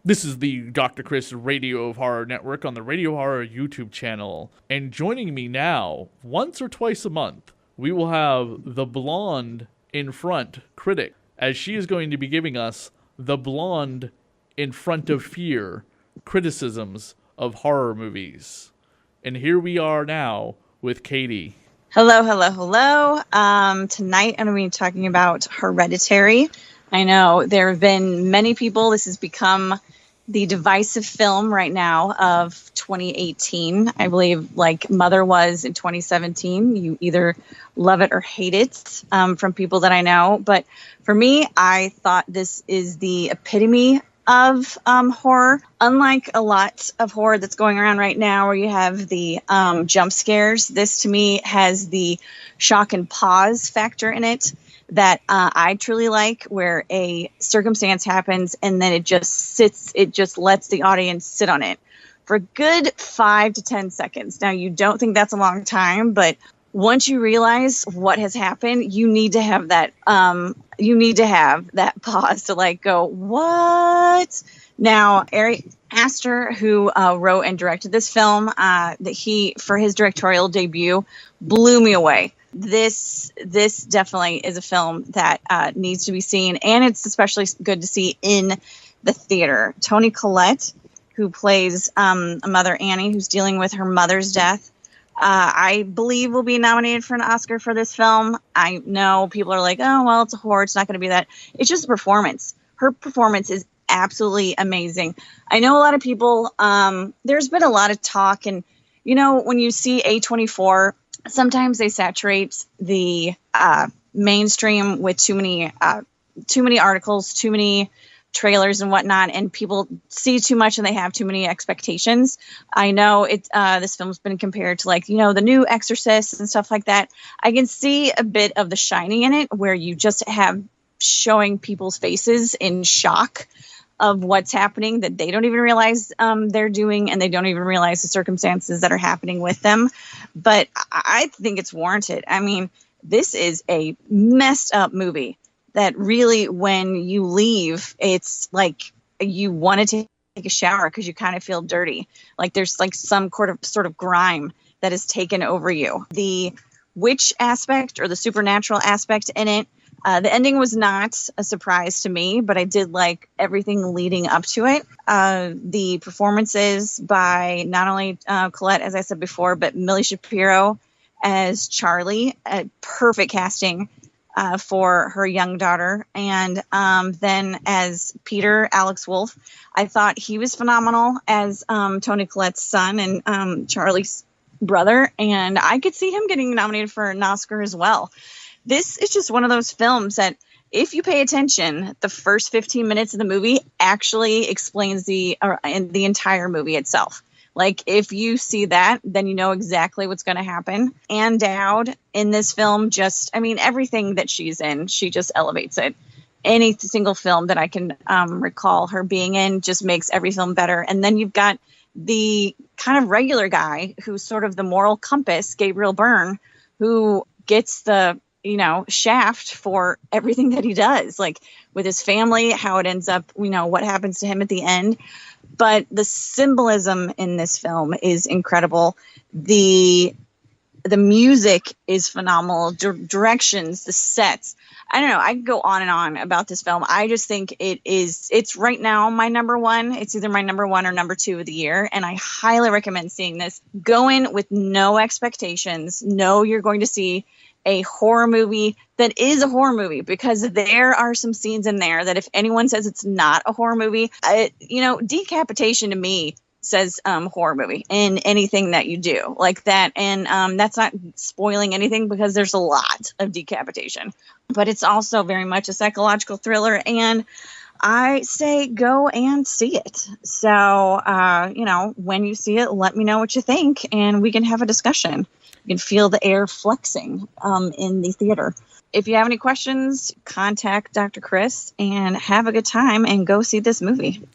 This is the Dr. Chris Radio of Horror Network on the Radio Horror YouTube channel. And joining me now, once or twice a month, we will have the blonde in front Critic, as she is going to be giving us the blonde in front of fear criticisms of horror movies. And here we are now with Cati. Hello. Tonight I'm going to be talking about Hereditary. I know there have been many people. This has become the divisive film right now of 2018. I believe like Mother was in 2017. You either love it or hate it from people that I know. But for me, I thought this is the epitome of horror. Unlike a lot of horror that's going around right now where you have the jump scares, this to me has the shock and pause factor in it that I truly like, where a circumstance happens and then it just lets the audience sit on it for a good 5 to 10 seconds. Now, you don't think that's a long time, but once you realize what has happened, you need to have that pause to like go, what? Now, Ari Aster, who wrote and directed this film, for his directorial debut, blew me away. This definitely is a film that needs to be seen, and it's especially good to see in the theater. Toni Collette, who plays Mother Annie, who's dealing with her mother's death, I believe will be nominated for an Oscar for this film. I know people are like, oh, well, it's a horror, it's not going to be that. It's just a performance. Her performance is absolutely amazing. I know a lot of people, there's been a lot of talk, and, you know, when you see A24, sometimes they saturate the mainstream with too many articles, too many trailers and whatnot, and people see too much and they have too many expectations. I know this film's been compared to, like, you know, the new Exorcist and stuff like that. I can see a bit of The Shining in it, where you just have showing people's faces in shock of what's happening that they don't even realize they're doing, and they don't even realize the circumstances that are happening with them. But I think it's warranted. I mean, this is a messed up movie that really, when you leave, it's like you want to take a shower because you kind of feel dirty. Like there's like some sort of grime that has taken over you. The witch aspect or the supernatural aspect in it, the ending was not a surprise to me, but I did like everything leading up to it. The performances by not only Colette, as I said before, but Millie Shapiro as Charlie, perfect casting for her young daughter. And then as Peter, Alex Wolff, I thought he was phenomenal as Toni Collette's son and Charlie's brother. And I could see him getting nominated for an Oscar as well. This is just one of those films that, if you pay attention, the first 15 minutes of the movie actually explains the entire movie itself. Like, if you see that, then you know exactly what's going to happen. Ann Dowd in this film, everything that she's in, she just elevates it. Any single film that I can recall her being in just makes every film better. And then you've got the kind of regular guy who's sort of the moral compass, Gabriel Byrne, who gets the shaft for everything that he does, like with his family, how it ends up, what happens to him at the end. But the symbolism in this film is incredible. The music is phenomenal. Directions, the sets. I don't know. I could go on and on about this film. I just think it's right now my number one. It's either my number one or number two of the year. And I highly recommend seeing this. Go in with no expectations. Know you're going to see a horror movie that is a horror movie, because there are some scenes in there that if anyone says it's not a horror movie, decapitation to me says horror movie in anything that you do like that. And that's not spoiling anything, because there's a lot of decapitation, but it's also very much a psychological thriller. And I say go and see it. So, when you see it, let me know what you think and we can have a discussion. You can feel the air flexing in the theater. If you have any questions, contact Dr. Chris and have a good time and go see this movie.